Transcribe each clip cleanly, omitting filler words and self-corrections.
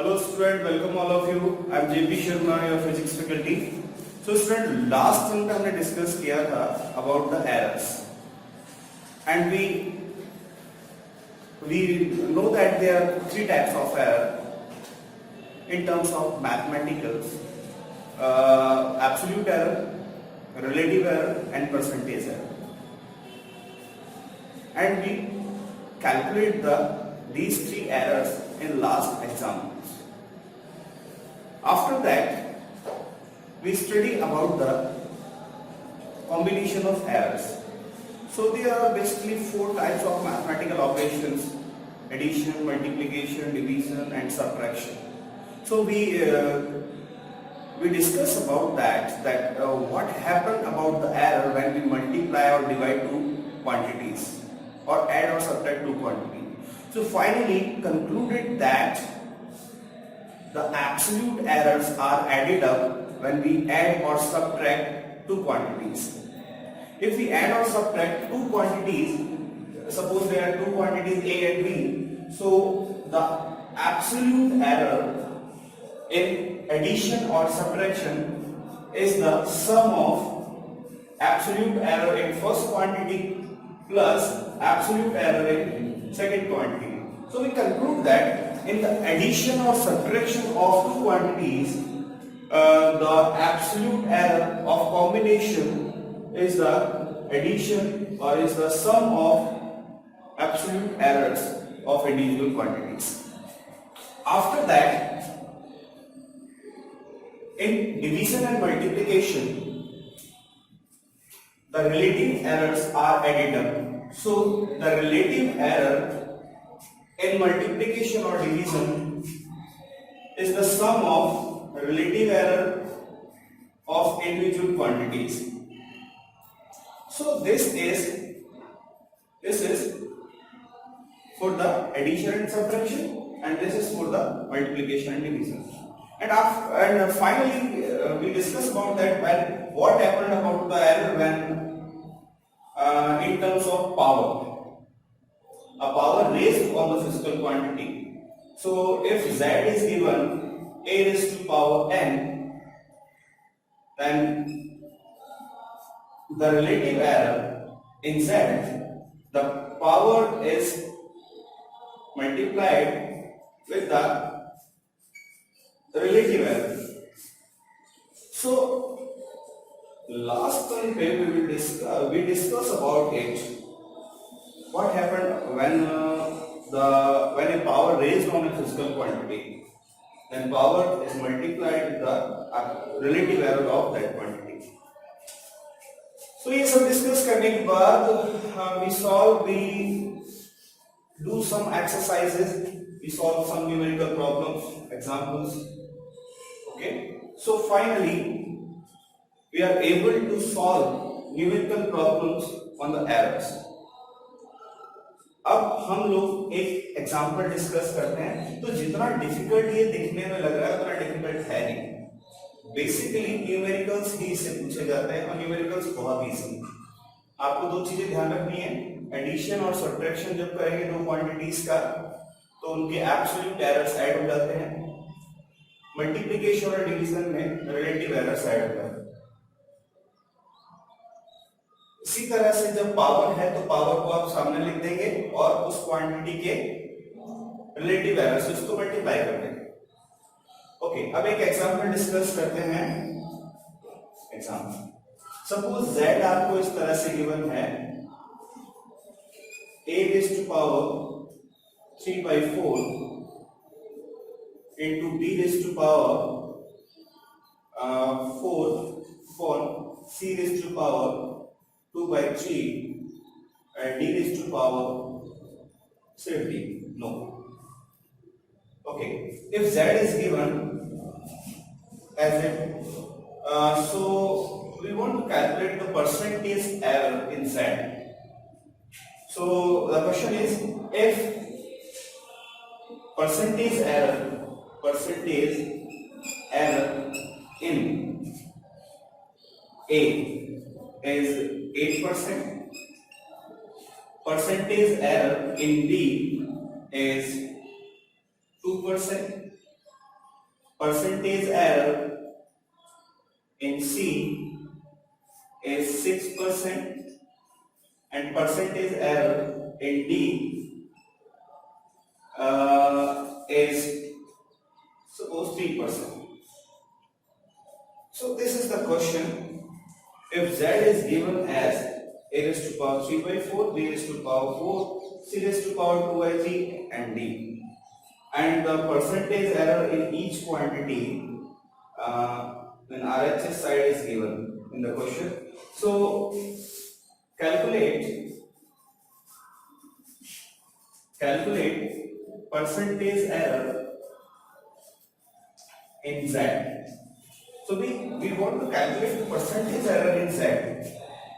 Hello student, welcome all of you. I am JP Sharma, your physics faculty. So student, last दिन पे हमने discuss किया था about the errors, and we know that there are three types of error in terms of mathematicals: absolute error, relative error, and percentage error. And we calculate these three errors in last examples. After that, we study about the combination of errors. So there are basically four types of mathematical operations: addition, multiplication, division, and subtraction. So we discuss about that what happened about the error when we multiply or divide two quantities, or add or subtract two quantities. So finally concluded that the absolute errors are added up when we add or subtract two quantities. If we add or subtract two quantities, suppose there are two quantities A and B, so the absolute error in addition or subtraction is the sum of absolute error in first quantity plus absolute error in second quantity. So we conclude that in the addition or subtraction of two quantities, the absolute error of combination is the addition or is the sum of absolute errors of individual quantities. After that, in division and multiplication, the relative errors are added up. So the relative error in multiplication or division is the sum of relative error of individual quantities. So this is for the addition and subtraction, and this is for the multiplication and division. And finally we discuss about that what happened about the error when in terms of power. A power raised on the physical quantity. So if z is given a raised to power n, then the relative error in z, the power is multiplied with the relative error. So last time we discuss about it. What happened when a power raised on a physical quantity, then power is multiplied with the relative error of that quantity. So ये सब discuss करने के बाद we do some exercises, we solve some numerical problems, examples. Okay, so finally we are able to solve numerical problems on the errors. अब हम लोग एक example discuss करते हैं. तो जितना डिफिकल्ट ये दिखने में लग रहा है उतना डिफिकल्ट है नहीं. बेसिकली न्यूमेरिकल्स ही इससे पूछे जाते हैं और न्यूमेरिकल्स बहुत इजी. आपको दो चीजें ध्यान रखनी है. एडिशन और सब्ट्रैक्शन जब करेंगे दो क्वांटिटीज का तो उनके एब्सोल्यूट एरर्स ऐड हो जाते हैं. मल्टीप्लिकेशन और डिवीजन में रिलेटिव एरर्स ऐड हो जाते हैं. इसी तरह से जब पावर है तो पावर को आप सामने लिख देंगे और उस क्वांटिटी के रिलेटिव एरर से उसको मल्टीप्लाई कर देंगे. ओके, अब एक एग्जांपल डिस्कस करते हैं. एग्जांपल, सपोज z आपको इस तरह से गिवन है a raised to power 3/4 into b raised to power 4 c raised to power 2/3 and d raised to power 17. No. Okay, if z is given as it, so we want to calculate the percentage error in z. So the question is, if percentage error in A is 8%, percentage error in B is 2%, percentage error in C is 6% and percentage error in D is suppose 3%. So this is the question. If Z is given as a raised to power 3 by 4, b raised to power 4, c raised to power 2 by 3 and d, and the percentage error in each quantity in RHS side is given in the question. So calculate percentage error in Z. So we want to calculate the percentage error in Z.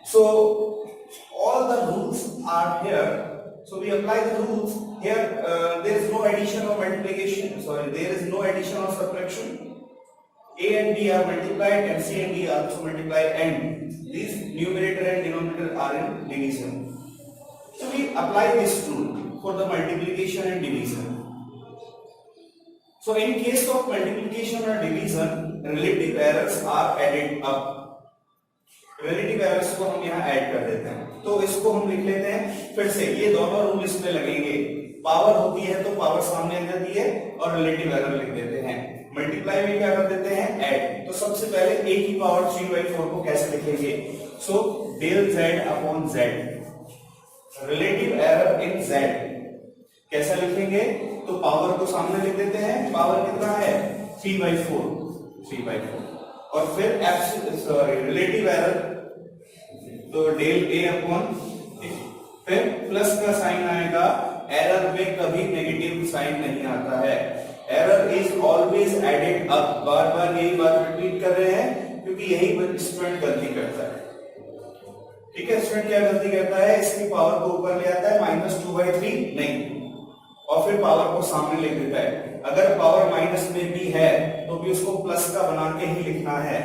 So all the rules are here. So we apply the rules here. There is no addition or multiplication. Sorry, there is no addition or subtraction. A and B are multiplied and C and D are also multiplied, and these numerator and denominator are in division. So we apply this rule for the multiplication and division. So in case of multiplication or division, relative errors are added up. Relative errors को हम यहाँ add कर देते हैं, तो इसको हम लिख लेते हैं फिर से। ये दोनों रूल इसमें लगेंगे। पावर होती है तो पावर सामने आ जाती है और रिलेटिव एरर लिख देते हैं। मल्टीप्लाई में क्या कर देते हैं, ऐड। तो सबसे पहले a की पावर 3/4 को कैसे लिखेंगे? So del z upon z, relative error in z कैसा लिखेंगे? तो पावर को सामने लिख देते हैं। पावर कितना है? 3/4 और फिर रिलेटिव एरर तो डेल a अपॉन फिर प्लस का साइन आएगा। एरर में कभी नेगेटिव साइन नहीं आता है। Error is always added up. बार बार यही बात रिपीट कर रहे हैं क्योंकि यही स्टूडेंट गलती करता है। ठीक है, स्टूडेंट क्या गलती करता है? इसकी पावर को ऊपर ले आता है, -2/3 नहीं, और फिर पावर को सामने लिख देता है। अगर पावर माइनस में भी है तो भी उसको प्लस का बना के ही लिखना है।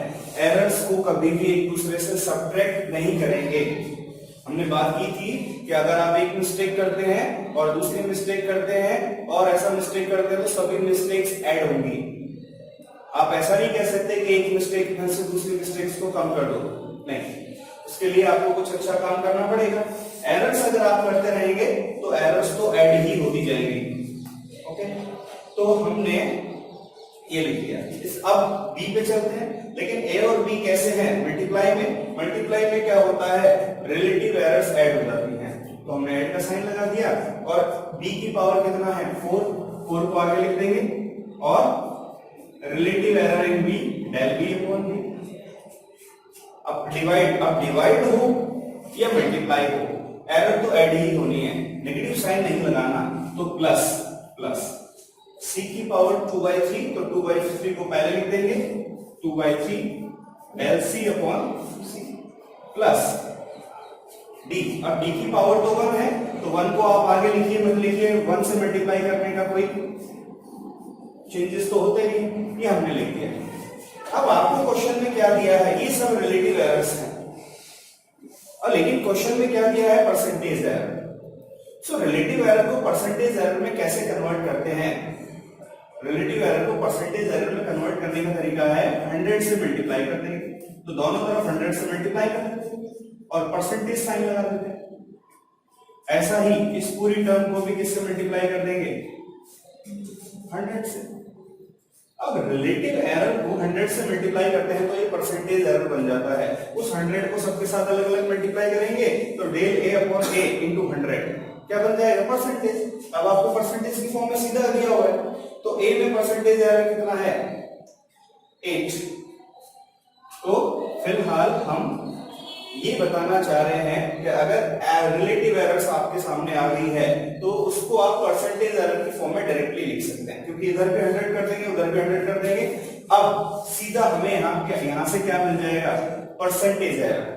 एरर्स को कभी भी एक दूसरे से सब्ट्रैक्ट नहीं करेंगे। हमने बात की थी कि अगर आप एक मिस्टेक करते हैं और दूसरी मिस्टेक करते हैं और ऐसा मिस्टेक करते हैं तो सभी मिस्टेक्स ऐड होंगी। आप ऐसा नहीं कह सकते कि एक मिस्टेक में से दूसरी मिस्टेक्स को कम कर दो, नहीं। उसके लिए आपको कुछ अच्छा काम करना पड़ेगा। एरर्स अगर आप करते रहेंगे तो एरर्स तो ऐड ही होती जाएंगी। ओके, तो हमने ये लिख दिया। अब बी पे चलते हैं। लेकिन ए और बी कैसे हैं? मल्टीप्लाई में क्या होता है? रिलेटिव एरर्स ऐड हो जाती हैं, तो हमने ऐड का साइन लगा दिया। और बी की पावर कितना है? 4 को आगे लिख देंगे और relative error in B del B upon B. अब डिवाइड हो या मल्टीप्लाई हो, एरर तो ऐड ही होनी है, नेगेटिव साइन नहीं लगाना। तो प्लस c की पावर 2/3, तो 2/3 को पहले लिख देंगे, 2/3 del c upon c plus d। अब d की पावर तो 1 है, तो 1 को आप आगे लिखिए, मत लिखिए। 1 से मल्टीप्लाई करने का कोई चेंजेस तो होते नहीं, ये हमने लिख दिया। अब आपको क्वेश्चन में क्या दिया है? ये सब रिलेटिव एरर्स हैं, और लेकिन क्वेश्चन में क्या दिया है? Percentage error. So relative error को परसेंटेज एरर में कैसे कन्वर्ट करते हैं? रिलेटिव एरर को परसेंटेज एरर में कन्वर्ट करने का तरीका है 100 से मल्टीप्लाई कर देंगे, तो दोनों तरफ 100 से मल्टीप्लाई कर देते हैं और परसेंटेज साइन लगा देते हैं। ऐसा ही इस पूरी टर्म को भी किससे मल्टीप्लाई कर देंगे? 100 से। अब रिलेटिव एरर को 100 से मल्टीप्लाई करते हैं तो ये परसेंटेज एरर बन जाता है। उस 100 को सबके साथ अलग अलग मल्टीप्लाई करेंगे तो del a upon a into 100 क्या बन जाएगा? परसेंटेज। अब आपको परसेंटेज की फॉर्म में सीधा दिया हुआ है, तो a में परसेंटेज एरर कितना है? 8। तो फिलहाल हम ये बताना चाह रहे हैं कि अगर रिलेटिव एरर्स आपके सामने आ गई है तो उसको आप परसेंटेज एरर की फॉर्म में डायरेक्टली लिख सकते हैं, क्योंकि इधर भी 100 कर देंगे, उधर भी 100 कर देंगे। अब सीधा हमें यहाँ से क्या मिल जाएगा? Percentage error.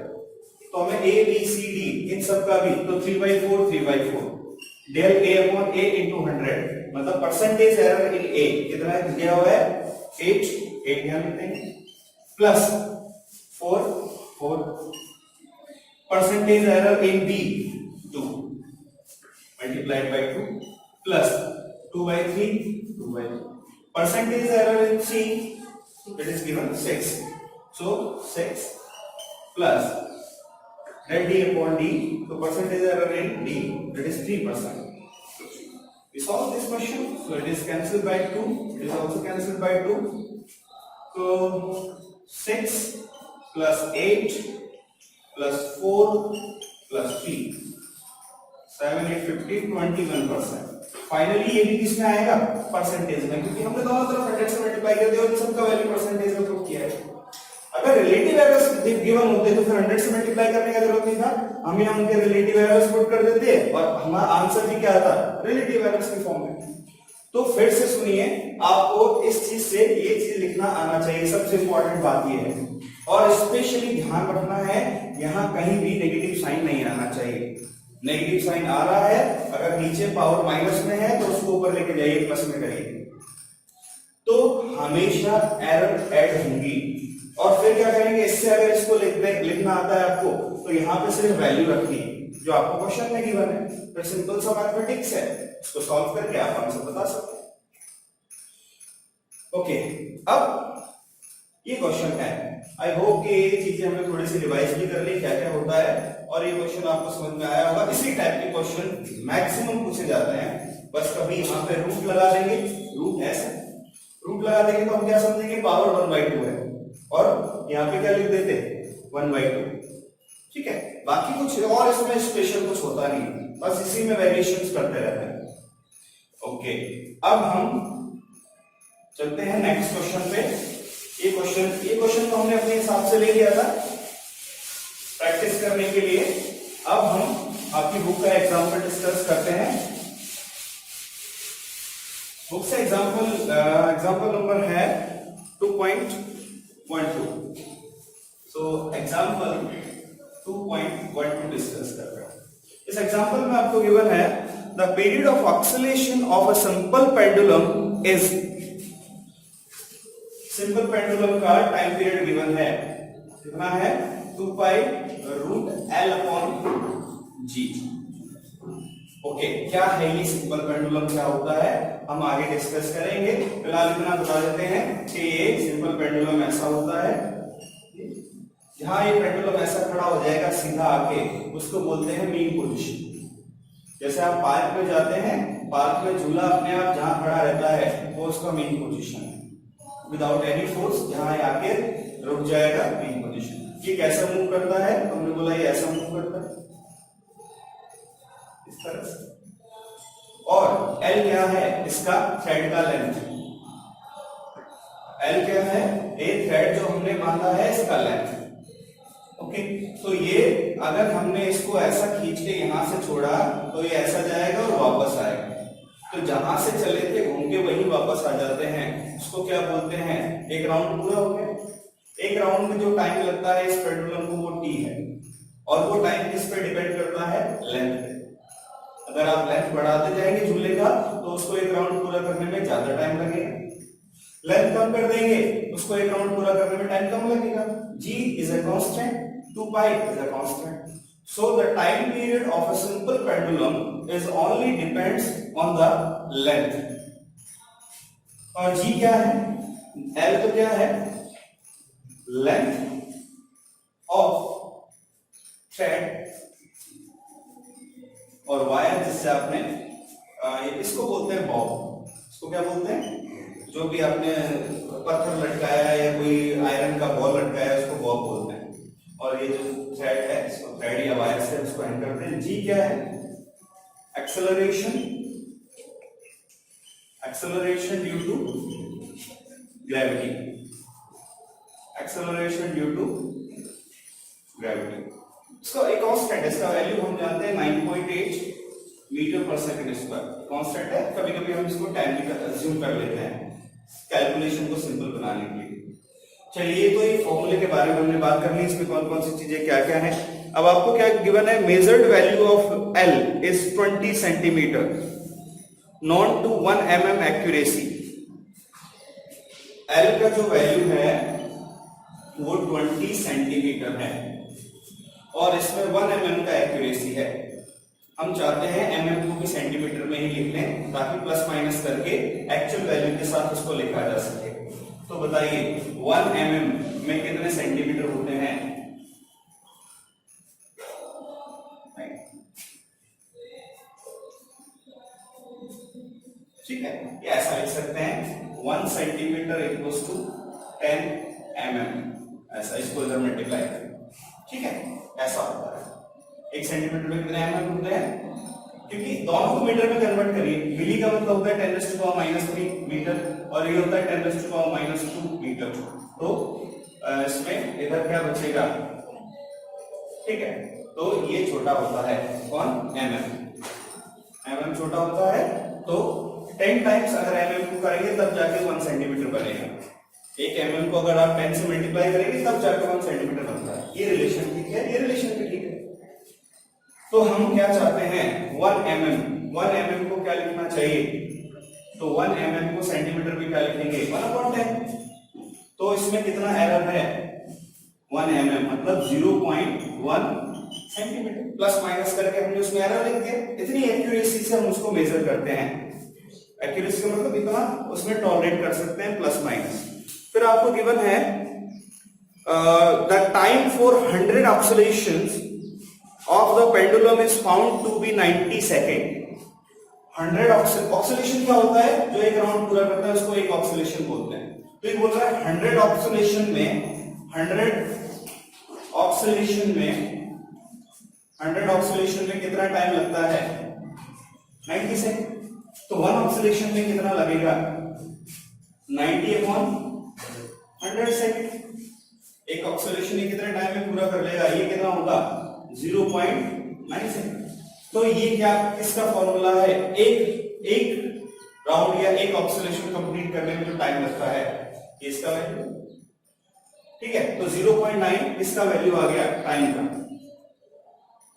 तो हमें a b c d इन सब का भी, तो 3/4 del a upon a into 100, मतलब परसेंटेज एरर इन a कितना दिया हुआ है? 8 यहाँ लिखते हैं, plus 4 percentage error in b 2 multiplied by 2 plus 2/3 percentage error in C, it is given 6. So 6 plus that D upon D, so percentage error in D, that is 3%. We solve this question, so it is cancelled by 2, it is also cancelled by 2. So 6 plus 8 plus 4 plus 3, 7, 8, 15, 21%. Finally ये भी किसमें आएगा? Percentage में, क्योंकि हमने दोनों तरफ 100 से मल्टीप्लाई कर दिया और इन सबका वैल्यू परसेंटेज में पुट किया है। अगर रिलेटिव एरर्स गिवन होते तो फिर 100 से मल्टीप्लाई करने का जरूरत नहीं था, हम यहाँ उनके रिलेटिव एरर्स पुट कर देते और हमारा आंसर भी क्या आता? रिलेटिव एरर्स के फॉर्म में। तो फिर से सुनिए, आपको इस चीज से ये चीज लिखना आना चाहिए, सबसे इंपॉर्टेंट बात ये है। और स्पेशली ध्यान रखना है, यहाँ कहीं भी नेगेटिव साइन नहीं आना चाहिए। नेगेटिव साइन आ रहा है, अगर नीचे पावर माइनस में है तो उसको ऊपर लेके जाइए, प्लस में करिए, तो हमेशा एरर ऐड होंगी। और फिर क्या करेंगे, इससे अगर इसको लिखना आता है आपको, तो यहाँ पे सिर्फ वैल्यू रखनी है जो आपको क्वेश्चन में गिवन है। फिर सिंपल सा मैथमेटिक्स है, इसको सॉल्व करके आप आंसर बता सकते हैं। ओके, अब ये क्वेश्चन है, आई होप कि ये चीजें हमने थोड़ी सी रिवाइज भी कर ली, क्या क्या होता है, और ये क्वेश्चन आपको समझ में आया होगा। इसी टाइप के क्वेश्चन मैक्सिमम पूछे जाते हैं, बस कभी यहाँ पे रूट लगा देंगे, रूट ऐसे रूट लगा देंगे तो हम क्या समझेंगे, पावर 1/2 है, और यहाँ पे क्या लिख देते, 1/2, ठीक है। बाकी कुछ और इसमें स्पेशल कुछ होता नहीं, बस इसी में वेरिएशंस करते रहते हैं। ओके, अब हम चलते हैं नेक्स्ट क्वेश्चन पे। ये क्वेश्चन तो हमने अपने हिसाब से ले लिया था प्रैक्टिस करने के लिए। अब हम आपकी बुक का एग्जाम्पल डिस्कस करते हैं। बुक से एग्जाम्पल नंबर है 2.12। सो एग्जाम्पल 2.12 डिस्कस कर रहे हैं। इस एग्जाम्पल में आपको गिवन है, the period of oscillation of a simple pendulum is, simple pendulum का टाइम पीरियड गिवन है, कितना है, 2π√L/G। ओके, क्या है ये सिंपल पेंडुलम, क्या होता है, हम आगे डिस्कस करेंगे। फिलहाल इतना बता देते हैं कि ये सिंपल पेंडुलम ऐसा होता है, जहां ये पेंडुलम ऐसा खड़ा हो जाएगा सीधा आके, उसको बोलते हैं मीन पोजीशन। जैसे आप पार्क में जाते हैं, पार्क में झूला अपने आप जहां खड़ा रहता है वो उसका मीन पोजीशन है, विदाउट एनी फोर्स, जहां आके रुक जाएगा, मीन पोजीशन। ये कैसा मूव करता है, हमने बोला ये ऐसा मूव करता है, इस तरह से। और L क्या है, इसका थ्रेड का लेंथ। L क्या है, एक थ्रेड जो हमने बांधा है इसका लेंथ। ओके, तो ये अगर हमने इसको ऐसा खींच के यहां से छोड़ा तो ये ऐसा जाएगा और वापस आएगा। तो जहां से चले थे घूम के वही वापस आ जाते हैं, इसको क्या बोलते हैं, एक राउंड पूरा हो गया। एक राउंड में जो टाइम लगता है इस पेंडुलम को वो t है, और वो टाइम किस पे डिपेंड करता है, लेंथ पे। अगर आप लेंथ बढ़ाते जाएंगे झूले का तो उसको एक राउंड पूरा करने में ज्यादा टाइम लगेगा, लेंथ कम कर देंगे उसको एक राउंड पूरा करने में टाइम कम लगेगा। g is a constant, 2π is a constant. So the time period of a simple pendulum is only depends on the length. और g क्या है, L तो क्या है, length of thread, और वायर जिससे आपने इसको बोलते हैं बॉब। इसको क्या बोलते हैं, जो भी आपने पत्थर लटकाया है या कोई आयरन का बॉल लटकाया है उसको बॉब बोलते हैं। और ये जो थ्रेड है इसको थ्रेड या वायर से इसको एंड करते हैं। जी क्या है, acceleration due to gravity, acceleration due to gravity. इसका एक कांस्टेंट है, इसका वैल्यू हम जानते हैं 9.8 मीटर पर सेकंड स्क्वायर, कांस्टेंट है। कभी कभी हम इसको टाइम भी अज्यूम कर लेते हैं कैलकुलेशन को सिंपल बनाने के लिए। चलिए, तो ये फॉर्मूले के बारे में हमने बात कर ली, इसमें कौन कौन सी चीजें क्या क्या है। अब आपको क्या गिवन है, measured value of L is 20 centimetre, known to 1 mm accuracy. L का जो वैल्यू है वो 20 सेंटीमीटर है और इसमें 1 mm का एक्यूरेसी है। हम चाहते हैं mm को भी सेंटीमीटर में ही लिख लें ताकि प्लस माइनस करके एक्चुअल वैल्यू के साथ उसको लिखा जा सके। तो बताइए 1 mm में कितने सेंटीमीटर होते हैं? ठीक है, ये ऐसा लिख सकते हैं 1 सेंटीमीटर इक्वल्स टू 10 mm, ऐसा इसको इधर मल्टीप्लाई करें। ठीक है, ऐसा होता है। 1 सेंटीमीटर में कितने mm होते हैं? क्योंकि दोनों को मीटर में कन्वर्ट करिए, मिली का मतलब होता है 10⁻³ मीटर और ये होता है 10⁻² मीटर। तो इसमें इधर क्या बचेगा? ठीक है, तो ये छोटा होता है कौन? mm छोटा होता है। तो 10 टाइम्स अगर mm को करेंगे तब जाके 1 सेंटीमीटर बनेगा। एक mm को अगर आप 10 से मल्टीप्लाई करेंगे तब जाके 1 सेंटीमीटर बनता है। ये रिलेशन ठीक है, ये रिलेशन भी ठीक है। तो हम क्या चाहते हैं? 1 mm को क्या लिखना चाहिए? तो 1 mm को सेंटीमीटर भी क्या लिखेंगे? 1/10। तो इसमें कितना एरर है? 1 mm मतलब 0.1 सेंटीमीटर। प्लस माइनस करके हमने उसमें एरर लिख दिया। इतनी एक्यूरेसी से हम उसको मेजर करते हैं। एक्यूरेसी का मतलब इतना उसमें टॉलरेट कर सकते हैं प्लस माइनस। फिर आपको गिवन है the time for 100 ऑक्सीलेशंस of the pendulum is found to be 90 second. 100 oscillation क्या होता है? जो एक राउंड पूरा करता है उसको एक ऑक्सीलेशन बोलते हैं। तो ये बोल रहा है 100 ऑक्सीलेशन में कितना टाइम लगता है? 90 सेकेंड। तो 1 ऑक्सीलेशन में कितना लगेगा? 90/100 सेकेंड। एक ऑक्सीलेशन ये कितने टाइम में पूरा कर लेगा? ये कितना होगा? 0.9 सेकेंड। तो ये क्या किसका फॉर्मूला है? एक राउंड या एक ऑक्सीलेशन कंप्लीट करने में जो टाइम लगता है इसका वैल्यू। ठीक है, तो 0.9 इसका वैल्यू आ गया टाइम का।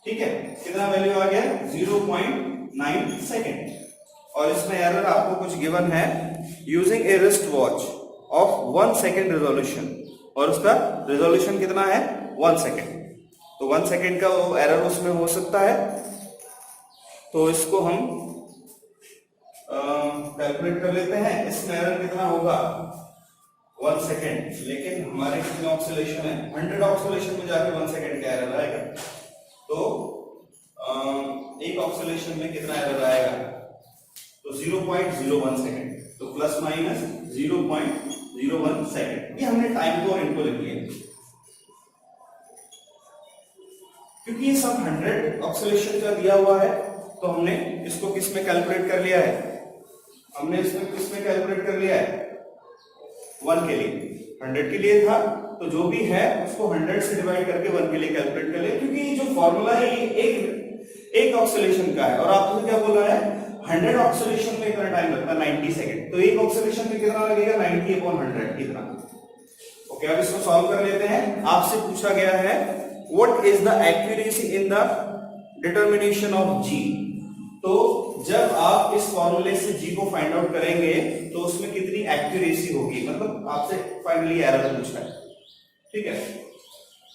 ठीक है, कितना वैल्यू आ गया? 0.9 सेकेंड। और इसमें एरर आपको कुछ गिवन है, using A wrist watch of 1 second resolution, और उसका रेजोल्यूशन कितना है? 1 सेकेंड। तो 1 सेकेंड का वो एरर उसमें हो सकता है। तो इसको हम कैलकुलेट कर लेते हैं। इसमें एरर कितना होगा? 1 सेकेंड। लेकिन हमारे कितने ऑक्सीलेशन है? 100 ऑक्सीलेशन में जाके 1 सेकेंड का एरर आएगा। तो एक ऑक्सीलेशन में कितना एरर आएगा? तो 0.01 सेकेंड। तो प्लस माइनस 0.01 सेकेंड। ये हमने टाइम को और इनको लिख लिया क्योंकि ये सब 100 ऑक्सीलेशन का दिया हुआ है। तो हमने इसको किस में कैलकुलेट कर लिया है? हमने इसमें किस में कैलकुलेट कर लिया है? 1 के लिए। 100 के लिए था तो जो भी है उसको 100 से डिवाइड करके 1 के लिए कैलकुलेट कर ले, क्योंकि ये जो फॉर्मूला है ये एक ऑक्सीलेशन का है। और आपको क्या बोला है? 100 ऑक्सीलेशन में कितना टाइम लगता है? 90 सेकेंड। तो एक ऑक्सीलेशन में कितना लगेगा? 90/100 कितना। ओके, अब इसको सॉल्व कर लेते हैं। आपसे पूछा गया है What is the accuracy in the determination of G? तो जब आप इस फॉर्मूले से G को फाइंड आउट करेंगे तो उसमें कितनी एक्यूरेसी होगी, मतलब आपसे फाइनली एरर पूछा है। ठीक है,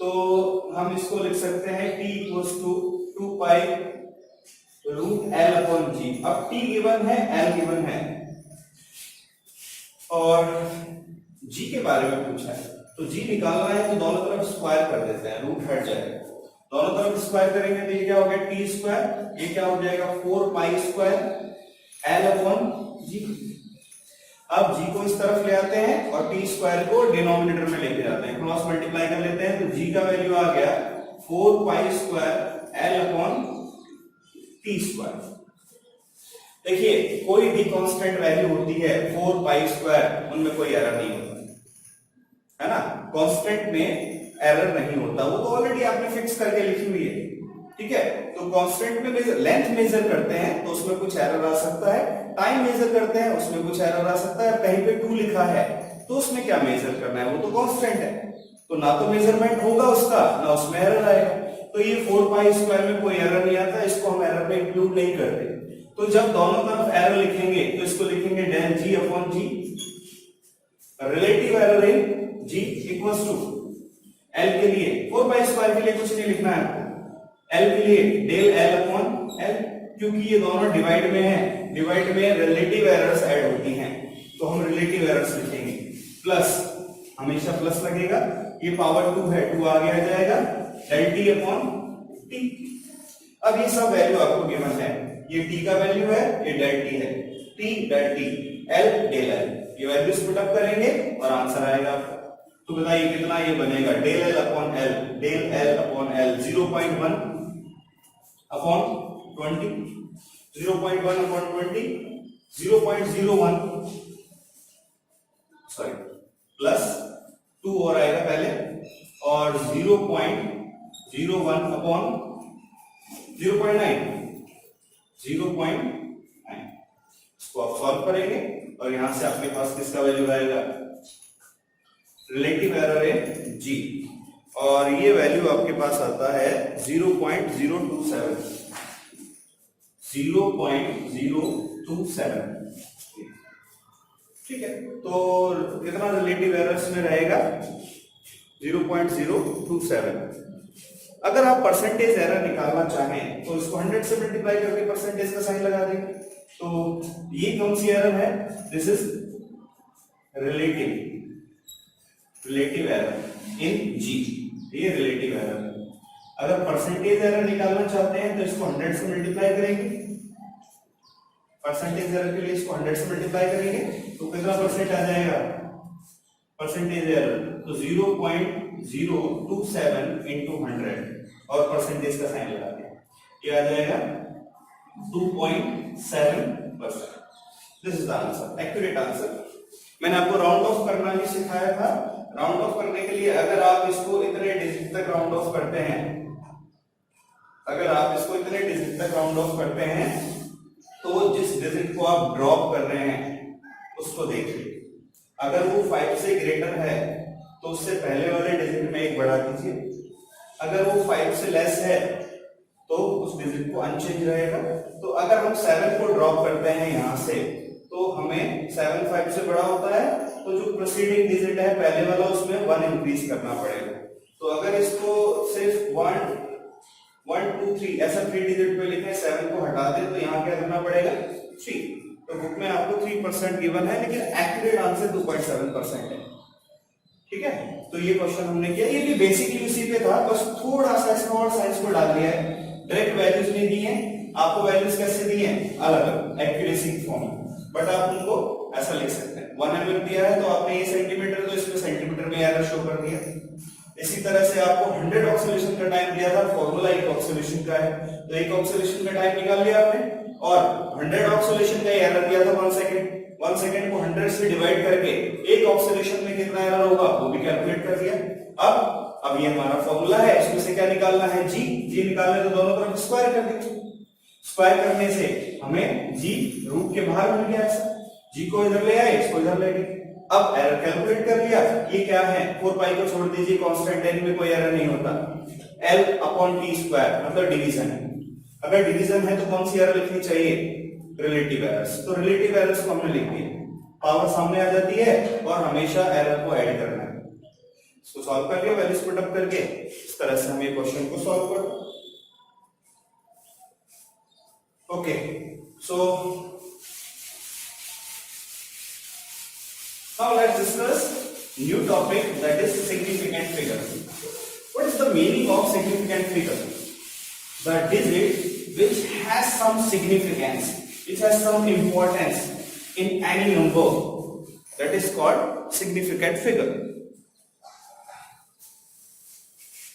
तो हम इसको लिख सकते हैं T = 2π√L/G। अब T गिवन है, L गिवन है और G के बारे में पूछा है। तो G निकालना है तो दोनों तरफ स्क्वायर कर देते हैं, रूट हट जाएगा। दोनों तरफ स्क्वायर करेंगे तो ये क्या हो गया? T²। ये क्या हो जाएगा? 4π² L/G। अब G को इस तरफ ले आते हैं और T² को डिनोमिनेटर में लेके जाते हैं, क्रॉस मल्टीप्लाई कर लेते हैं। तो G का वैल्यू आ गया 4π² L/T²। देखिए, कोई भी कांस्टेंट वैल्यू होती है 4π², उनमें कोई एरर नहीं होता है ना। कांस्टेंट में एरर नहीं होता, वो तो ऑलरेडी आपने फिक्स करके लिखी हुई है। ठीक है, तो कांस्टेंट में लेंथ मेजर करते हैं तो उसमें कुछ एरर आ सकता है, टाइम मेजर करते हैं उसमें कुछ एरर आ सकता है। कहीं पे 2 लिखा है तो उसमें क्या मेजर करना है? वो तो कांस्टेंट है, तो ना तो मेजरमेंट होगा उसका, ना उसमें एरर आएगा। तो ये 4π² में कोई एरर नहीं आता, इसको हम एरर में इंक्लूड नहीं करते। तो जब दोनों तरफ एरर लिखेंगे तो इसको लिखेंगे del G/G। Relative error in G equals to L के लिए 4π² के लिए कुछ नहीं लिखना है, L के लिए del L/L। क्योंकि ये दोनों डिवाइड में है, डिवाइड में रिलेटिव एरर्स ऐड होती हैं, तो हम रिलेटिव एरर्स लिखेंगे। प्लस, हमेशा प्लस लगेगा, ये पावर 2 है, 2 आगे आ जाएगा, डेल टी अपॉन टी। अब ये सब वैल्यू आपको गिवन है, ये टी का वैल्यू है, ये डेल टी है, T del T, L del L, ये वैल्यूज पुट अप करेंगे और आंसर आएगा आपका। तो बताइए कितना ये बनेगा, del L upon L, del L upon L 0.1 upon 20, 0.1 upon 20, 0.01 sorry plus 2 और आएगा पहले, और 0.01 अपॉन 0.9, 0.9 इसको आप सॉल्व करेंगे और यहां से आपके पास किसका वैल्यू आएगा, रिलेटिव एरर है जी, और ये वैल्यू आपके पास आता है 0.027, 0.027। ठीक है, तो कितना रिलेटिव एरर्स में रहेगा, 0.027। अगर आप परसेंटेज एरर निकालना चाहें तो इसको 100 से मल्टीप्लाई करके परसेंटेज का साइन लगा देंगे। तो ये कौन सी एरर है, this is relative error in g, ये रिलेटिव एरर है। अगर परसेंटेज एरर निकालना चाहते हैं तो इसको 100 से मल्टीप्लाई करेंगे, परसेंटेज एरर के लिए इसको 100 से मल्टीप्लाई करेंगे तो कितना परसेंट आ जाएगा परसेंटेज एरर, तो 0.027 इंटू 100 और परसेंटेज का साइन लगा दें, ये आ जाएगा 2.7%। This is the answer, accurate answer. मैंने आपको राउंड ऑफ करना भी सिखाया था। राउंड ऑफ करने के लिए अगर आप इसको इतने डिजिट तक राउंड ऑफ करते हैं, अगर आप इसको इतने डिजिट तक राउंड ऑफ करते हैं तो जिस डिजिट को आप ड्रॉप कर रहे हैं उसको देखिए, अगर वो 5 से ग्रेटर है तो उससे पहले वाले डिजिट में 1 बढ़ा दीजिए, अगर वो 5 से लेस है तो उस डिजिट को अनचेंज रहेगा। तो अगर हम 7 को ड्रॉप करते हैं यहां से तो हमें 7 5 से बड़ा होता है, तो जो प्रीसीडिंग डिजिट है पहले वाला उसमें 1 इंक्रीज करना पड़ेगा। तो अगर इसको सिर्फ 1 1 2 3 ऐसा 3 डिजिट पे लिखे, 7 को हटा दे तो यहाँ क्या करना पड़ेगा 3। तो बुक में आपको 3% गिवन है, लेकिन एक्यूरेट आंसर 2.7% है। ठीक है, तो ये क्वेश्चन हमने किया, ये भी बेसिकली उसी पे था, बस थोड़ा सा इसमें और साइंस को डाल दिया है। डायरेक्ट वैल्यूज नहीं दी है आपको, वैल्यूज कैसे दी है अलग अलग एक्यूरेसी की फॉर्म में, बट आप उनको ऐसा लिख सकते हैं। 1 mm दिया है तो आपने ये सेंटीमीटर, तो इसमें सेंटीमीटर में एरर शो कर दिया। इसी तरह से आपको 100 ऑक्सीलेशन का टाइम दिया था, फॉर्मूला एक ऑक्सीलेशन का है, तो एक ऑक्सीलेशन का टाइम निकाल लिया आपने, और 100 ऑक्सीलेशन का एरर दिया था 1 सेकंड, 1 सेकंड को 100 से डिवाइड करके एक ऑक्सीलेशन में कितना एरर होगा वो भी कैलकुलेट कर दिया। अब ये हमारा फॉर्मूला है, इसमें से क्या निकालना है जी, जी निकालने तो दोनों तरफ स्क्वायर कर देंगे, स्क्वायर करने से हमें जी रूट के बाहर मिल गया, ऐसा जी को इधर ले आए, इसको इधर ले गए। अब एरर कैलकुलेट कर लिया, ये क्या है 4 पाई को छोड़ दीजिए, कांस्टेंट है, इनमें कोई एरर नहीं होता, L अपॉन टी स्क्वायर मतलब डिवीजन है। अगर डिवीजन है तो कौन सी एरर लिखनी चाहिए, रिलेटिव एरर्स, तो रिलेटिव एरर्स को हमने लिख दिया, पावर सामने आ जाती है और हमेशा एरर को ऐड करना है। इसको सॉल्व कर लिया, वैल्यूज पुट अप करके इस तरह से हम ये क्वेश्चन को सॉल्व कर। Okay, so now let's discuss new topic, that is significant figure. What is the meaning of significant figure? The digit which has some significance, which has some importance in any number, that is called significant figure.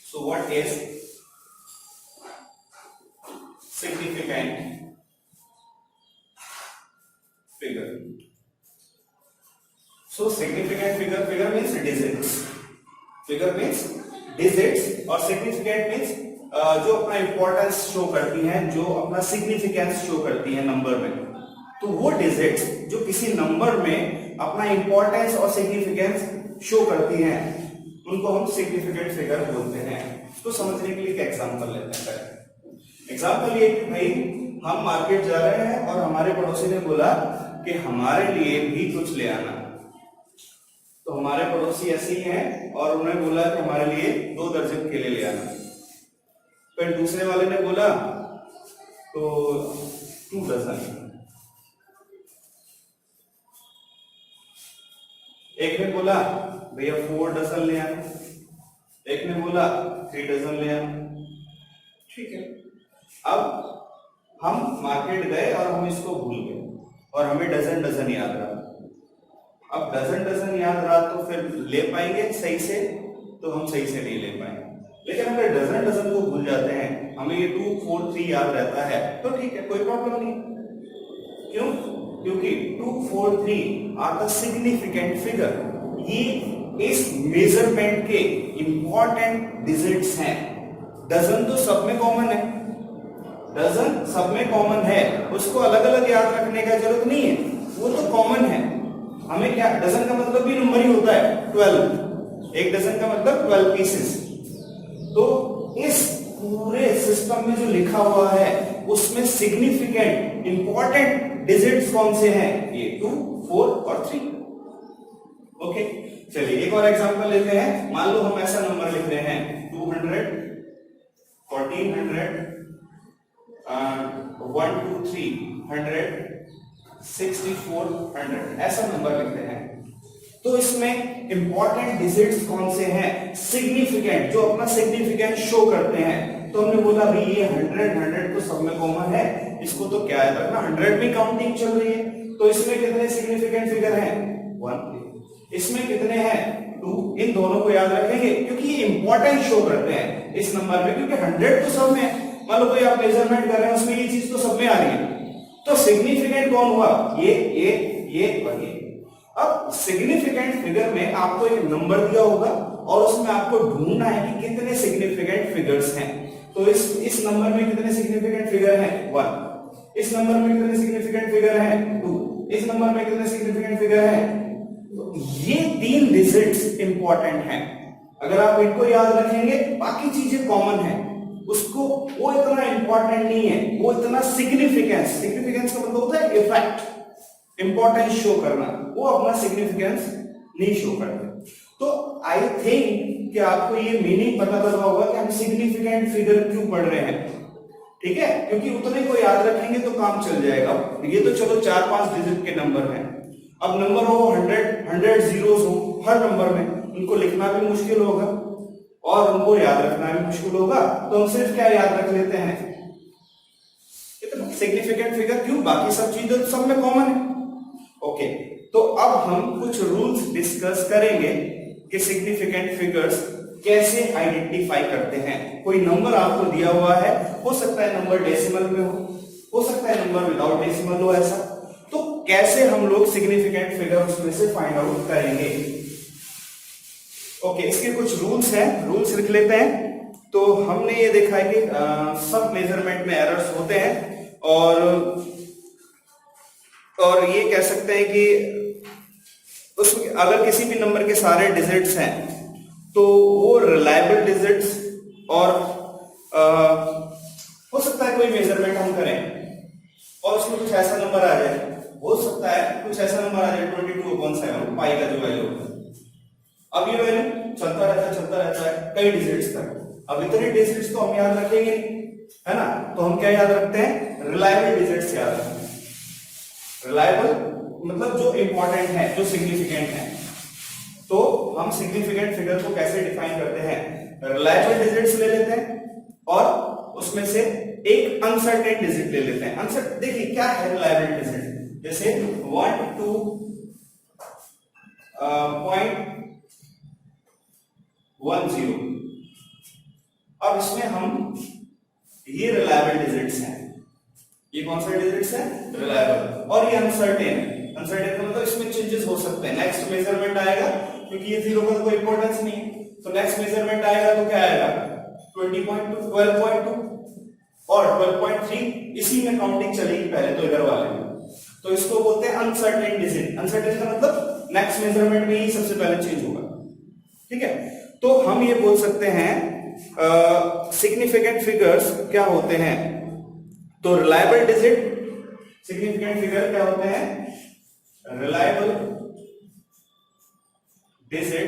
So what is significant figure? So significant figure means digits. Figure means digits और significant means जो अपना importance show करती हैं, जो अपना significance show करती हैं number में। तो वो डिजिट्स जो किसी नंबर में अपना इंपॉर्टेंस और सिग्निफिकेंस शो करती हैं उनको हम सिग्निफिकेंट फिगर बोलते हैं। तो समझने के लिए एक एग्जांपल लेते हैं। एग्जांपल ये कि भाई हम मार्केट जा रहे हैं और हमारे पड़ोसी ने बोला कि हमारे लिए भी कुछ ले आना। तो हमारे पड़ोसी ऐसे ही हैं और उन्होंने बोला कि हमारे लिए 2 दर्जन केले ले आना। फिर दूसरे वाले ने बोला तो 2 डजन, एक ने बोला भैया 4 डजन ले आना, एक ने बोला 3 डजन ले आना। ठीक है, अब हम मार्केट गए और हम इसको भूल गए और हमें डजन डजन याद रहा। अब डजन डजन याद रहा तो फिर ले पाएंगे सही से, तो हम सही से नहीं ले पाएंगे। लेकिन अगर डजन डजन को भूल जाते हैं, हमें ये 2, 4, 3 याद रहता है, तो ठीक है, कोई प्रॉब्लम नहीं। क्यों? क्योंकि 2, 4, 3 आर द सिग्निफिकेंट फिगर। ये इस मेजरमेंट के इंपॉर्टेंट डिजिट्स हैं। डजन तो सब में कॉमन है, डजन सब में कॉमन है, उसको अलग अलग याद रखने का जरूरत नहीं है, वो तो कॉमन है। हमें क्या, डजन का मतलब भी नंबर ही होता है 12, एक डजन का मतलब 12 पीसेस। तो इस पूरे सिस्टम में जो लिखा हुआ है उसमें सिग्निफिकेंट इंपॉर्टेंट डिजिट्स कौन से हैं? ये 2, 4 और 3। ओके, चलिए एक और एग्जांपल लेते हैं। मान लो हम ऐसा नंबर लिख रहे हैं 200, 1400, 1, 2, 300, 6400, ऐसा नंबर लिखते हैं। तो इसमें इंपॉर्टेंट डिजिट्स कौन से हैं? सिग्निफिकेंट, जो अपना सिग्निफिकेंस शो करते हैं। तो हमने बोला भाई ये 100 तो सब में कॉमन है, इसको तो क्या है रखना, 100 में काउंटिंग चल रही है, तो इसमें कितने सिग्निफिकेंट फिगर हैं? 1। इसमें कितने हैं? 2। इन दोनों को याद रखेंगे क्योंकि ये इंपॉर्टेंट शो करते हैं इस नंबर में, क्योंकि 100 तो सब में है। मान लो कोई आप मेजरमेंट कर रहे हैं, उसमें ये चीज तो सब में आ रही है, तो सिग्निफिकेंट कौन हुआ? ये और ये। अब सिग्निफिकेंट फिगर में आपको एक नंबर दिया होगा और उसमें आपको ढूंढना है कि कितने सिग्निफिकेंट फिगर्स हैं। तो इस नंबर में कितने सिग्निफिकेंट फिगर हैं? 1। इस नंबर में कितने सिग्निफिकेंट फिगर हैं? 2। इस नंबर में कितने सिग्निफिकेंट फिगर हैं? तो ये 3 डिजिट्स इंपॉर्टेंट हैं। अगर आप इनको याद रखेंगे, बाकी चीजें कॉमन है, उसको वो इतना इंपॉर्टेंट नहीं है, वो इतना सिग्निफिकेंस का मतलब होता है इफेक्ट, इंपॉर्टेंस शो करना, वो अपना सिग्निफिकेंस नहीं शो करते। तो आई थिंक कि आपको ये मीनिंग पता लगा होगा कि हम सिग्निफिकेंट फिगर क्यों पढ़ रहे हैं। ठीक है, क्योंकि उतने को याद रखेंगे तो काम चल जाएगा। ये तो चलो 4-5 डिजिट के नंबर हैं, अब नंबर हो 100 जीरोस हो हर नंबर में, उनको लिखना भी मुश्किल होगा और उनको याद रखना भी मुश्किल होगा, तो हम सिर्फ क्या याद रख लेते हैं? इतना सिग्निफिकेंट फिगर। क्यों? बाकी सब चीजें तो सब में कॉमन है। ओके, तो अब हम कुछ रूल्स डिस्कस करेंगे कि सिग्निफिकेंट फिगर्स कैसे आइडेंटिफाई करते हैं। कोई नंबर आपको दिया हुआ है, हो सकता है नंबर डेसिमल में हो सकता है नंबर विदाउट डेसिमल हो, ऐसा तो कैसे हम लोग सिग्निफिकेंट फिगर उसमें से फाइंड आउट करेंगे? ओके, इसके कुछ रूल्स हैं, रूल्स लिख लेते हैं। तो हमने ये देखा है कि सब मेजरमेंट में एरर्स होते हैं और ये कह सकते हैं कि उसमें अगर किसी भी नंबर के सारे डिजिट्स हैं तो वो रिलायबल डिजिट्स, और हो सकता है कोई मेजरमेंट हम करें और उसमें कुछ ऐसा नंबर आ जाए, हो सकता है कुछ ऐसा नंबर आ जाए 22/7 पाई का जो वैल्यू होता है। अब ये वैल्यू चलता रहता है कई डिजिट्स तक। अब इतने डिजिट्स तो हम याद रखेंगे नहीं, है ना, तो हम क्या याद रखते हैं? रिलायबल डिजिट्स याद रखते हैं। रिलायबल मतलब जो इंपॉर्टेंट है, जो सिग्निफिकेंट है। तो हम सिग्निफिकेंट फिगर को कैसे डिफाइन करते हैं? रिलायबल डिजिट्स ले लेते हैं और उसमें से एक अनसर्टेन डिजिट ले लेते हैं। अनसर्टेन, देखिए क्या है रिलायबल डिजिट? जैसे 1, 2 .10। अब इसमें हम ये रिलायबल डिजिट्स हैं, ये कौन सा डिजिट्स है? रिलायबल। और ये अनसर्टेन है, अनसर्टेन का मतलब इसमें चेंजेस हो सकते हैं। नेक्स्ट मेजरमेंट आएगा, क्योंकि ये 0 का कोई इंपॉर्टेंस नहीं है, तो नेक्स्ट मेजरमेंट आएगा तो क्या आएगा? 20.2, 12.2 और 12.3, इसी में काउंटिंग चलेगी पहले तो इधर वाले में, तो इसको बोलते हैं अनसर्टेन डिजिट। अनसर्टेन का मतलब नेक्स्ट मेजरमेंट में ही सबसे पहले चेंज होगा। ठीक है, तो हम ये बोल सकते हैं सिग्निफिकेंट फिगर्स क्या होते हैं? तो रिलायबल डिजिट, सिग्निफिकेंट फिगर क्या होते हैं? Reliable digit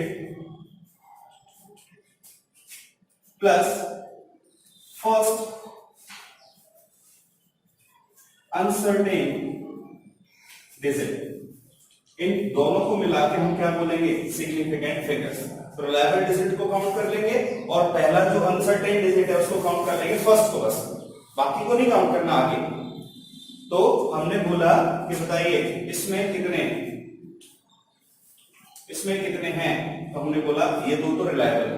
plus first uncertain digit, इन दोनों को मिला के हम क्या बोलेंगे, सिग्निफिकेंट फिगर्स। तो रिलायबल डिजिट को काउंट कर लेंगे और पहला जो अनसर्टेन डिजिट है उसको काउंट कर लेंगे, फर्स्ट को बस, बाकी को नहीं काउंट करना आगे। तो हमने बोला कि बताइए इसमें कितने हैं, तो हमने बोला ये दो तो रिलायबल है,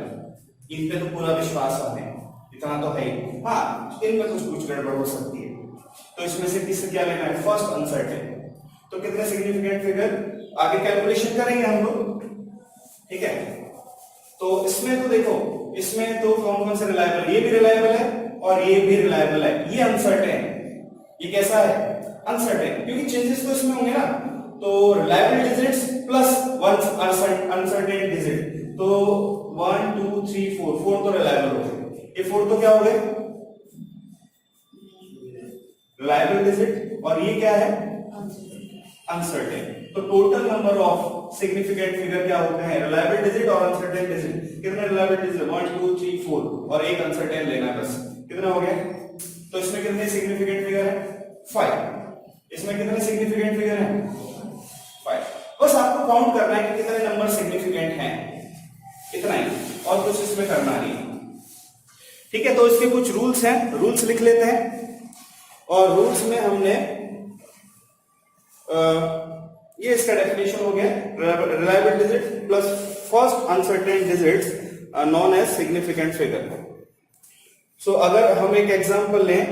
इन पे तो पूरा विश्वास हमें, इतना तो है ही। हाँ, इनमें कुछ गड़बड़ हो सकती है, तो इसमें से किससे क्या लेना है, फर्स्ट अनसर्टेन। तो कितने सिग्निफिकेंट फिगर, आगे कैलकुलेशन करेंगे हम लोग, ठीक है। तो इसमें तो देखो, इसमें तो कौन से रिलायबल, ये भी रिलायबल है और ये भी रिलायबल है, ये अनसर्टेन, ये कैसा है, अनसर्टेन, क्योंकि चेंजेस तो इसमें होंगे ना। तो reliable digits plus one uncertain digit, तो 1 2 3 4 तो रिलायबल हो गए, ये 4 तो क्या हो गए, रिलायबल डिजिट, और ये क्या है, अनसर्टेन। तो total number of significant figure क्या होते हैं, रिलायबल डिजिट और अनसर्टेन डिजिट। कितने रिलायबल डिजिट, 1 2 3 4 और एक अनसर्टेन लेना है बस, कितना हो गया। तो इसमें कितने सिग्निफिकेंट फिगर है, 5। इसमें कितने सिग्निफिकेंट फिगर है, 5। बस आपको काउंट करना है कि कितने नंबर सिग्निफिकेंट हैं, इतना ही, और कुछ इसमें करना नहीं, ठीक है। तो इसके कुछ रूल्स हैं, रूल्स लिख लेते हैं। और रूल्स में हमने ये इसका डेफिनेशन हो गया, reliable digit plus first uncertain digits known as significant figure. So अगर हम एक एग्जांपल लें,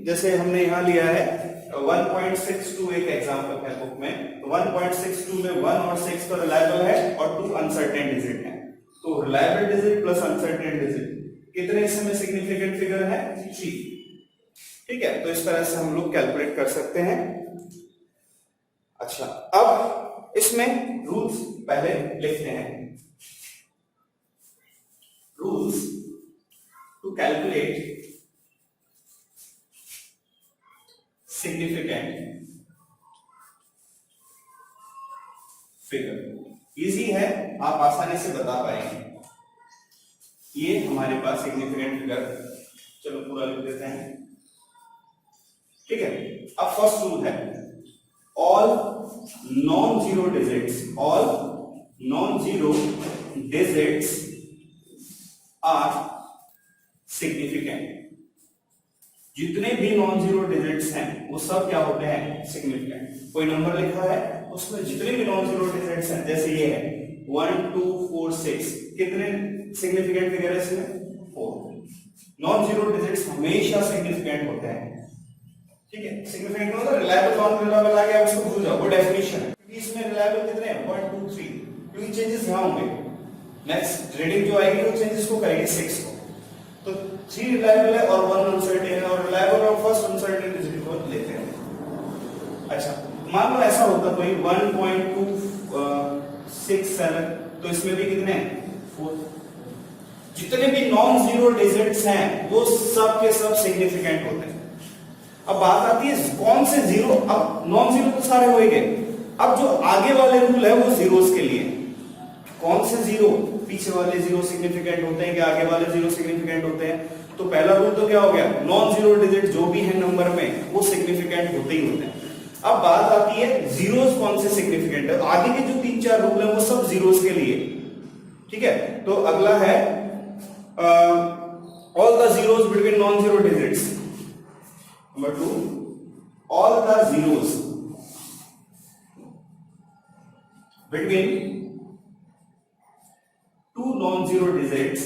जैसे हमने यहां लिया है 1.62, एक एग्जांपल है बुक में, 1.62 में 1 और 6 तो रिलायबल है और 2 अनसर्टेन डिजिट है। तो reliable digit plus uncertain digit कितने इसमें सिग्निफिकेंट फिगर है, 3, ठीक है। तो इस तरह से हम लोग कैलकुलेट कर सकते हैं। अच्छा, अब इसमें रूल्स पहले लिखते हैं। Rules to calculate significant figure. Easy है, आप आसानी से बता पाएंगे। ये हमारे पास सिग्निफिकेंट फिगर, चलो पूरा लिख देते हैं, ठीक है। अब फर्स्ट रूल है, all non-zero digits are significant। जितने भी नॉन जीरो डिजिट्स हैं वो सब क्या होते हैं, सिग्निफिकेंट। कोई नंबर लिखा है उसमें जितने भी नॉन जीरो डिजिट्स हैं, जैसे ये है 1 2 4 6, कितने सिग्निफिकेंट फिगर है इसमें, 4। नॉन जीरो डिजिट्स हमेशा सिग्निफिकेंट होते हैं, ठीक है। सिग्निफिकेंट मतलब रिलायबल, नॉन रिलायबल आ गया, उसको भूल जाओ, वो डेफिनेशन है। क्योंकि इसमें रिलायबल कितने हैं, 1 2 3, क्योंकि चेंजेस यहां होंगे, नेक्स्ट रीडिंग जो आएगी वो चेंजेस को करेगी 6 को। तो 3 रिलायबल है और 1 अनसर्टेन है, और रिलायबल और फर्स्ट अनसर्टेन डिजिट को लेते हैं। अच्छा, मान लो ऐसा होता कोई 1.267, तो इसमें भी कितने हैं, 4। जितने भी नॉन जीरो डिजिट्स हैं वो सब के सब सिग्निफिकेंट होते हैं। अब बात आती है कौन से जीरो, अब नॉन जीरो तो सारे हो गए, अब जो आगे वाले रूल है वो जीरोस के लिए। कौन से जीरो, पीछे वाले जीरो सिग्निफिकेंट होते हैं कि आगे वाले जीरो सिग्निफिकेंट होते हैं। तो पहला रूल तो क्या हो गया, नॉन जीरो डिजिट जो भी है नंबर में वो सिग्निफिकेंट होते ही होते हैं। अब बात आती है जीरोस कौन से सिग्निफिकेंट है, आगे के जो 3-4 रूल है वो सब जीरोस के लिए, ठीक है। तो अगला है all the zeros between non zero digits. Number 2, all the zeros between 2 non-zero digits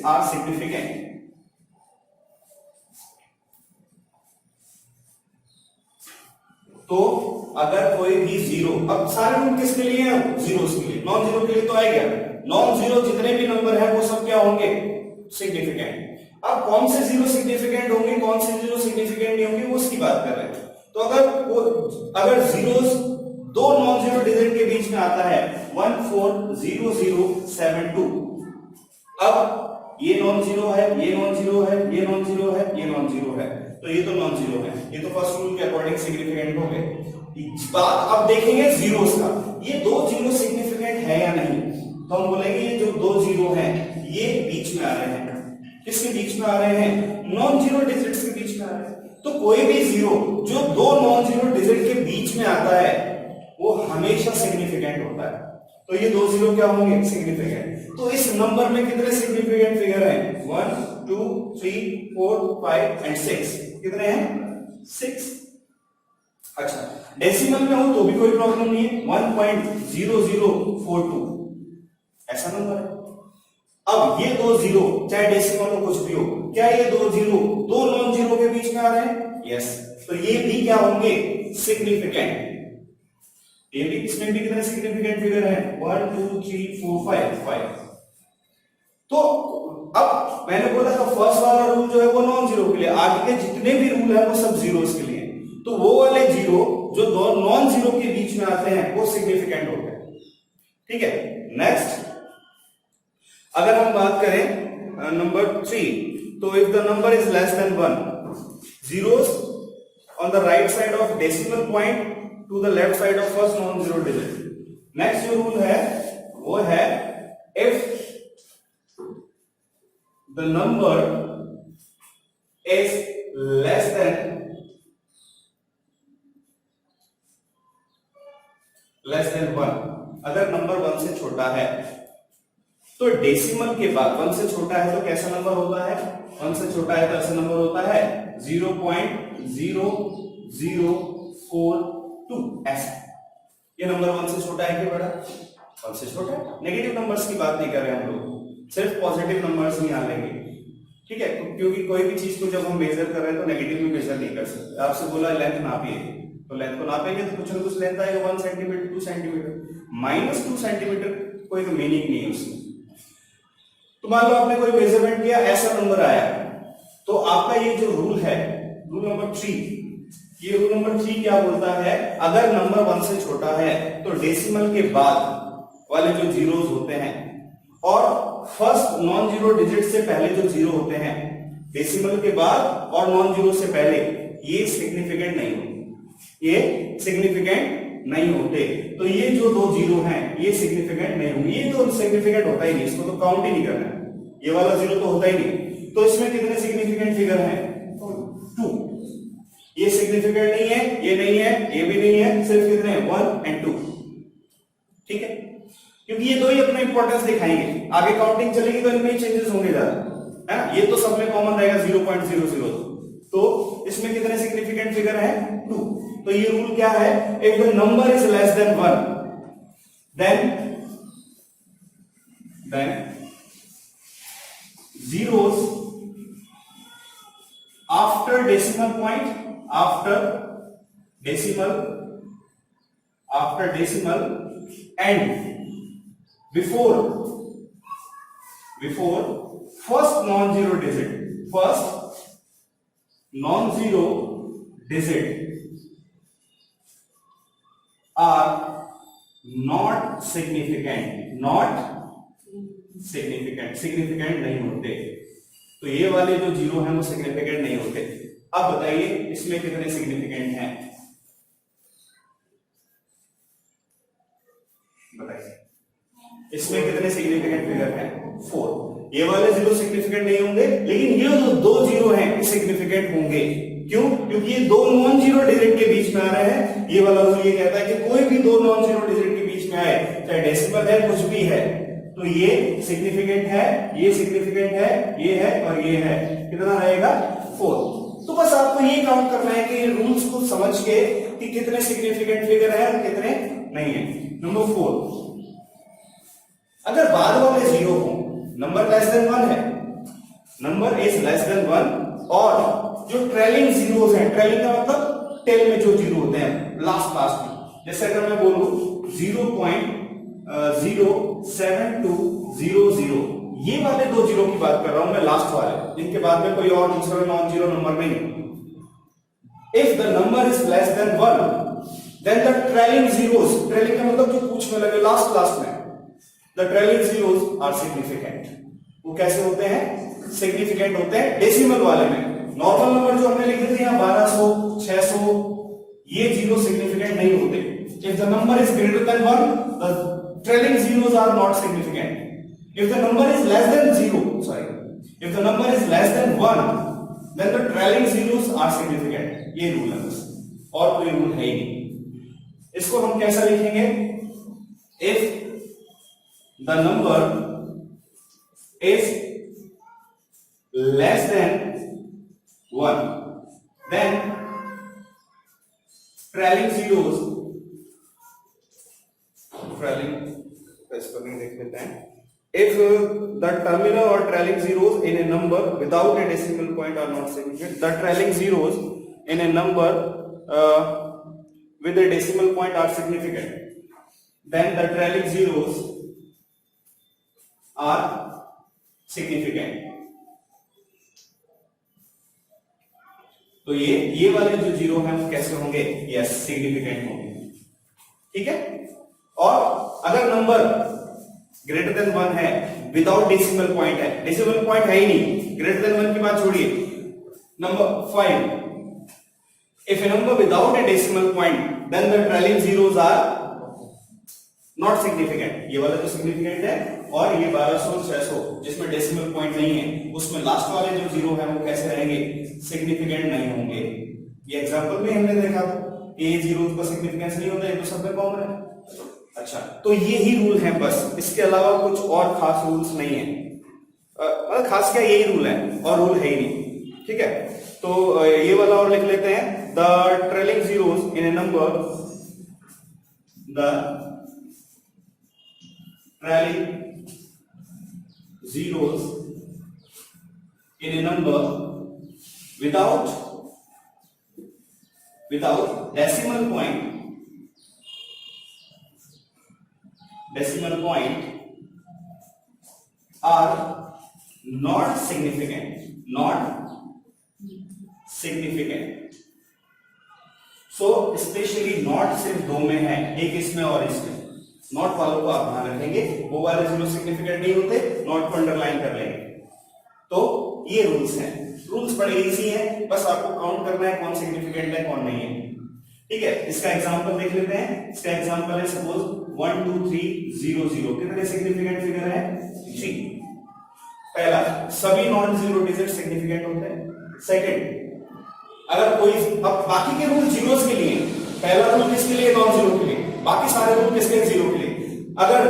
are significant। तो अगर कोई भी जीरो, अब सारे रूल किसके लिए हैं, जीरोस के लिए, नॉन जीरो के लिए तो आएगा। नॉन जीरो जितने भी नंबर है वो सब क्या होंगे, सिग्निफिकेंट। अब कौन से जीरो सिग्निफिकेंट होंगे, कौन से जीरो सिग्निफिकेंट नहीं होंगे, वो उसकी बात कर रहे हैं। तो अगर जीरोस दो नॉन जीरो डिजिट के बीच में आता है 140072, अब ये नॉन जीरो है, ये नॉन जीरो है, ये नॉन जीरो है, ये नॉन जीरो है, तो ये तो नॉन जीरो है, ये तो फर्स्ट रूल के अकॉर्डिंग सिग्निफिकेंट हो गए। बात अब देखेंगे जीरोस का, ये दो जीरो सिग्निफिकेंट है या नहीं। तो हम बोलेंगे ये जो 2 जीरो हैं ये बीच में आ रहे हैं, किसके बीच में आ रहे हैं? नॉन जीरो डिजिट्स के बीच में आ रहे हैं। तो कोई भी जीरो जो दो नॉन जीरो डिजिट के बीच में आता है वो हमेशा सिग्निफिकेंट होता है। तो ये दो जीरो क्या होंगे? सिग्निफिकेंट। तो इस नंबर में कितने सिग्निफिकेंट फिगर हैं? 1 2 3 4 5 एंड 6। कितने हैं? 6। अच्छा, डेसिमल में हो तो भी कोई प्रॉब्लम नहीं है, 1.0042 ऐसा नंबर है। अब ये दो जीरो चाहे डेसिमल हो कुछ भी हो, क्या ये दो जीरो दो नॉन जीरो के बीच में आ रहे हैं? यस। तो ये भी क्या होंगे? सिग्निफिकेंट। ये भी, इसमें भी कितने सिग्निफिकेंट फिगर हैं? 1 2 3 4 5। तो अब मैंने बोला था फर्स्ट वाला रूल जो है वो नॉन जीरो के लिए, आगे के जितने भी रूल है वो सब जीरोस के लिए। तो वो वाले जीरो जो दो नॉन जीरो के बीच में आते हैं वो सिग्निफिकेंट होते हैं। ठीक है, नेक्स्ट अगर हम बात करें नंबर 3, तो if the number is less than 1, zeros on the right side of decimal point to the left side of first non zero digit. Next जो रूल है वो है if the number is less than 1, अगर number 1 से छोटा है तो decimal के बाद 1 से छोटा है तो कैसा नंबर होता है? 1 से छोटा है तो ऐसा नंबर होता है 0.0042 ऐसा। ये नंबर 1 से छोटा है कि बड़ा? 1 से छोटा है। नेगेटिव नंबर्स की बात नहीं कर रहे हम लोग, सिर्फ पॉजिटिव नंबर्स ही यहां लेंगे। ठीक है, क्योंकि कोई भी चीज को जब हम मेजर कर रहे हैं तो नेगेटिव में मेजर नहीं कर सकते। आपसे बोला लेंथ नापिए, तो लेंथ को नापेंगे तो कुछ ना कुछ लेंथ आएगा 1 सेंटीमीटर 2 सेंटीमीटर, -2 सेंटीमीटर कोई तो मीनिंग नहीं है उसमें। तो मान लो आपने कोई मेजरमेंट किया, ऐसा नंबर आया, तो आपका ये जो रूल है, रूल नंबर 3, ये रूल नंबर 3 क्या बोलता है? अगर नंबर 1 से छोटा है तो डेसिमल के बाद वाले जो जीरोस होते हैं और फर्स्ट नॉन जीरो डिजिट से पहले जो जीरो होते हैं, डेसिमल के बाद और नॉन जीरो से पहले, ये सिग्निफिकेंट नहीं होते, ये सिग्निफिकेंट नहीं होते। तो ये जो दो जीरो हैं ये सिग्निफिकेंट नहीं होंगे, ये तो सिग्निफिकेंट होता ही नहीं, इसको तो काउंट ही नहीं करना है, ये वाला जीरो तो होता ही नहीं। तो इसमें कितने सिग्निफिकेंट फिगर हैं? 2। ये सिग्निफिकेंट नहीं है, ये नहीं है, ये भी नहीं है, सिर्फ कितने हैं? 1 और 2। ठीक है, क्योंकि ये दो ही अपना इंपॉर्टेंस दिखाएंगे, आगे काउंटिंग चलेगी तो इनमें चेंजेस होंगे ज्यादा, है ना। ये तो सब में कॉमन रहेगा 0.00। तो इसमें कितने सिग्निफिकेंट फिगर हैं? 2। तो ये रूल क्या है? If the number is less than 1 then zeros after decimal point, after decimal and before first non-zero digit are not significant नहीं होते। तो ये वाले जो जीरो हैं वो सिग्निफिकेंट नहीं होते। अब बताइए इसमें कितने सिग्निफिकेंट हैं? बताइए इसमें कितने सिग्निफिकेंट फिगर हैं? 4। ये वाले जीरो सिग्निफिकेंट नहीं होंगे, लेकिन ये जो दो जीरो हैं सिग्निफिकेंट होंगे। क्यों? क्योंकि ये दो नॉन जीरो डिजिट के बीच में आ रहे हैं। ये वाला रूल ये कहता है कि कोई भी दो नॉन जीरो डिजिट के बीच में आए, चाहे डेसिमल है कुछ भी है, तो ये सिग्निफिकेंट है, ये सिग्निफिकेंट है, ये है और ये है। कितना रहेगा? 4। तो बस आपको ये काउंट करना है कि रूल्स को समझ के कि कितने सिग्निफिकेंट फिगर है और कितने नहीं है। नंबर 4, अगर बाद वाले जीरो हो, नंबर लेस देन 1 है, नंबर इज लेस देन 1 और जो ट्रेलिंग जीरोस हैं, ट्रेलिंग का मतलब टेल में जो जीरो होते हैं लास्ट में, जैसे अगर मैं बोलूं 0.07200, ये वाले दो जीरो की बात कर रहा हूं मैं, लास्ट वाले, जिनके बाद में कोई और दूसरा नॉन जीरो नंबर नहीं। If the number is less than 1 then the trailing zeros, trailing का मतलब जो पूछ में लगे लास्ट में, the trailing zeros are significant. वो कैसे होते हैं? सिग्निफिकेंट होते हैं डेसिमल वाले में। नॉर्मल नंबर जो हमने लिखे थे यहाँ 1200 600, ये जीरो सिग्निफिकेंट नहीं होते। If the number is greater than 1 the trailing zeros are not significant. If the number is less than 0, if the number is less than 1 then the trailing zeros are significant. ये rule है बस, और कोई rule है ही नहीं। इसको हम कैसा लिखेंगे? If the number is less than 1 then trailing zeros देख लेते हैं। if the terminal or trailing zeros in a number without a decimal point are not significant, the trailing zeros in a number with a decimal point are significant, then the trailing zeros are significant। तो ये वाले जो zero हैं वो कैसे होंगे? Yes, significant होंगे। ठीक है। और अगर नंबर ग्रेटर देन 1 है विदाउट डेसिमल पॉइंट है, डेसिमल पॉइंट है ही नहीं, ग्रेटर देन 1 की बात छोड़िए, number 5, if a number without a decimal point then the trailing zeros are not significant. ये वाला जो सिग्निफिकेंट है, और ये 1200 600 जिसमें डेसिमल पॉइंट नहीं है, उसमें लास्ट वाले जो जीरो है वो कैसे रहेंगे? सिग्निफिकेंट नहीं होंगे। ये एग्जांपल में हमने देखा था ये जीरो का सिग्निफिकेंस नहीं होता, ये तो सब में कॉमन है। अच्छा, तो ये ही रूल है बस, इसके अलावा कुछ और खास रूल्स नहीं है। मतलब खास क्या, यही रूल है और रूल है ही नहीं। ठीक है, तो ये वाला और लिख लेते हैं। The trailing zeros in A number, the trailing zeros in a number without decimal point are not significant, so especially not सिर्फ दो में है, एक इसमें और इसमें। नॉट वालों को आप ध्यान रखेंगे, वो वाले जीरो सिग्निफिकेंट नहीं होते, नॉट को अंडरलाइन कर लेंगे। तो ये रूल्स हैं, रूल्स बड़े इजी हैं, बस आपको काउंट करना है कौन सिग्निफिकेंट है कौन नहीं है। ठीक है, इसका एग्जांपल देख लेते हैं। इसका एग्जांपल है सपोज 1 2 3 0 0। कितने सिग्निफिकेंट फिगर है? 3। पहला, सभी नॉन जीरो डिजिट सिग्निफिकेंट होते हैं। सेकंड, अगर कोई, अब बाकी के रूल जीरोस के लिए, पहला रूल किसके लिए? नॉन जीरो के लिए, बाकी सारे रूल किसके? जीरो के लिए। अगर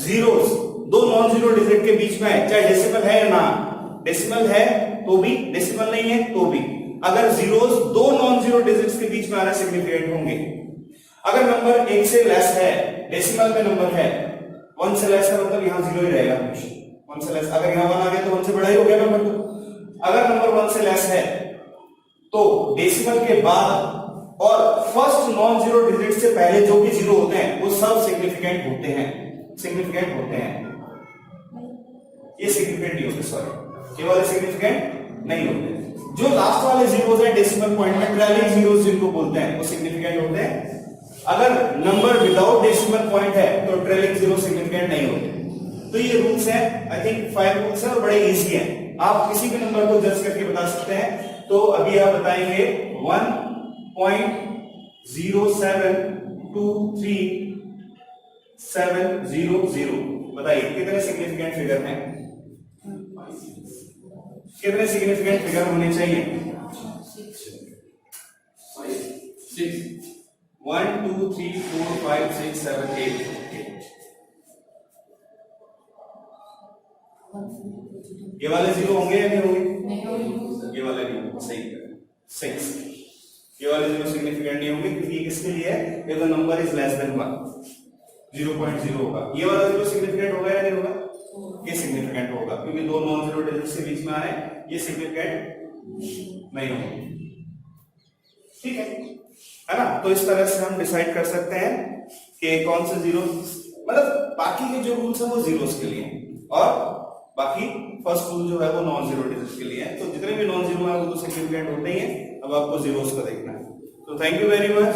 जीरोस दो नॉन जीरो डिजिट के बीच में है, चाहे डेसिमल है या ना, डेसिमल है तो भी, डेसिमल नहीं है तो भी, अगर जीरोस दो नॉन जीरो डिजिट्स के बीच में आ रहा है, सिग्निफिकेंट होंगे। अगर नंबर 1 से लेस है, डेसिमल में नंबर है, 1 से लेस है मतलब यहां जीरो ही रहेगा हमेशा। 1 से लेस, अगर यहां 1 आ गया तो 1 से बड़ा ही हो गया नंबर। तो अगर नंबर 1 से लेस है तो डेसिमल के बाद और फर्स्ट नॉन जीरो डिजिट से पहले जो भी जीरो होते हैं वो सब सिग्निफिकेंट होते हैं, सिग्निफिकेंट होते हैं। ये सिग्निफिकेंट नहीं होते, सॉरी, ये वाले सिग्निफिकेंट नहीं होते। जो लास्ट वाले जीरोस हैं डेसिमल पॉइंट में, ट्रेलिंग जीरोस जिनको बोलते हैं, वो सिग्निफिकेंट होते हैं। अगर नंबर विदाउट डेसिमल पॉइंट है तो ट्रेलिंग जीरो सिग्निफिकेंट नहीं होते। तो ये रूल्स हैं, आई थिंक 5 रूल्स हैं और बड़े इजी हैं। आप किसी भी नंबर को जज करके बता सकते हैं। तो अभी आप बताएंगे 1.0723700। बताइए कितने सिग्निफिकेंट फिगर हैं? कितने सिग्निफिकेंट फिगर होने चाहिए? 6। 1 2 3 4 5 6 7 8। ये वाले जीरो होंगे या नहीं होंगे? ये वाले नहीं होंगे, सही है। 6, ये वाले जीरो सिग्निफिकेंट नहीं होंगे क्योंकि किसके लिए है? if the number is less than 1, 0.0 होगा। ये वाला जीरो सिग्निफिकेंट होगा या नहीं होगा? ये सिग्निफिकेंट होगा क्योंकि दो नॉन जीरो डिजिट के बीच में आ रहे हैं, ये सिग्निफिकेंट नहीं होंगे। ठीक है ना? तो इस तरह से हम डिसाइड कर सकते हैं कि कौन से जीरो, मतलब बाकी के जो रूल्स हैं वो जीरोस के लिए और बाकी फर्स्ट रूल जो है वो नॉन जीरो डिजिट के लिए है। तो जितने भी नॉन जीरो है वो तो सिग्निफिकेंट होते ही हैं। अब आपको जीरोस का देखना है। तो थैंक यू वेरी मच।